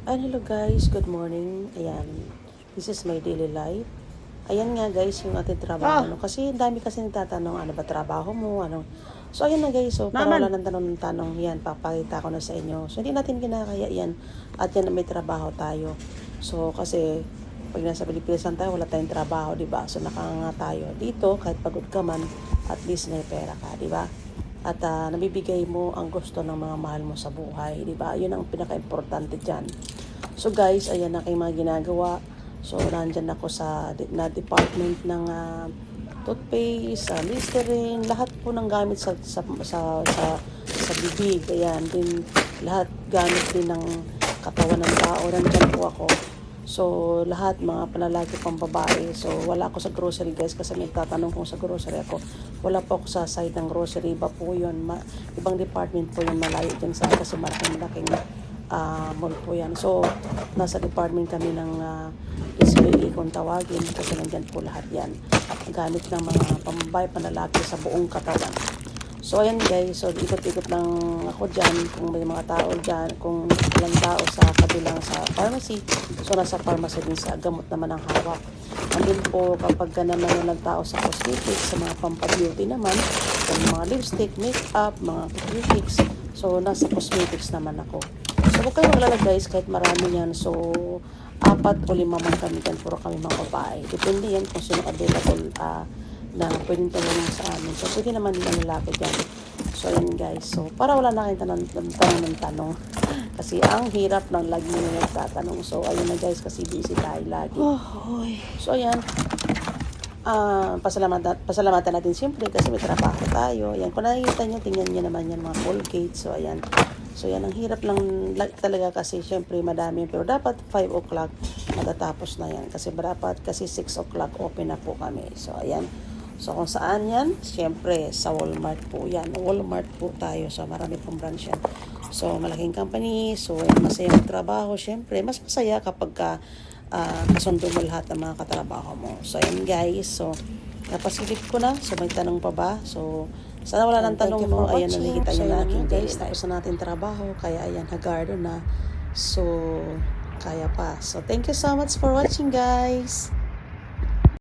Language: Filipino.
Hello guys, good morning. Ayan, this is my daily life. Ayan nga guys, yung ating trabaho. No? Kasi dami kasi nagtatanong, ano ba trabaho mo? Ano? So ayan na guys, so para wala nang tanong, yan, papakita ko na sa inyo. So hindi natin kinakaya yan. At yan na may trabaho tayo. So kasi pag nasa Pilipinas lang tayo, wala tayong trabaho, di ba? So nakanga tayo. Dito, kahit pagod ka man, at least may pera ka, di ba? At nabibigay mo ang gusto ng mga mahal mo sa buhay, di ba? Yun ang pinaka-importante dyan. So guys, ayan na kayong mga ginagawa. So nandyan ako sa department ng toothpaste, Listerine, lahat po ng gamit sa bibig. Ayan, din lahat gamit din ng katawan ng tao. Nandyan po ako. So lahat mga panlalaki pang babae. So wala ako sa grocery guys kasi may tatanong kung sa grocery ako. Wala po ako sa side ng grocery. Iba po yun. Ibang department po yung malayo dyan sa kasi malaking mall po yan. So, nasa department kami ng SBA kung tawagin kasi nandyan po lahat yan. Gamit ng mga pambabae, panlalaki sa buong katawan. So, ayan guys. So, ikot-ikot lang ako dyan kung may mga tao dyan. Kung ilang tao sa kabilang sa pharmacy. So, nasa pharmacy din sa gamot naman ang hawak. Andun po kapag naman ng tao sa cosmetics, sa mga pampabeauty naman, kung mga lipstick, makeup, mga cosmetics. So, nasa cosmetics naman ako. So, huwag kayong maglalag guys, kahit marami yan. So, 4 o 5 man kami dyan, puro kami mga babae. Depende yan kung sino available na pwedeng tulungan sa amin. So, pwede naman din ang lalaki dyan. So, ayan guys. So, para wala na kayong tanong. Kasi ang hirap ng lagi nyo nagtatanong. So, ayun na guys, kasi busy tayo lagi. So, ayan. Pasalamatan natin siyempre kasi may trabaho tayo. Ayan, kung nakikita nyo, tingnan nyo naman yan mga Colgate. So, ayan. So, yan, ang hirap lang talaga kasi syempre madami. Pero dapat 5 o'clock matatapos na yan. Kasi dapat kasi 6 o'clock open na po kami. So, ayan. So, kung saan yan? Syempre, sa Walmart po yan. Walmart po tayo. So, marami pong branch yan. So, malaking company. So, masaya magtrabaho. Syempre, mas masaya kapag kasundo mo lahat ng mga katrabaho mo. So, ayan guys. So, napasilip ko na. So, may tanong pa ba? So, sana wala nang tanong mo. Ayan, nakikita nyo na aking guys. Tapos na natin trabaho. Kaya, ayan, hagardo na. So, kaya pa. So, thank you so much for watching guys.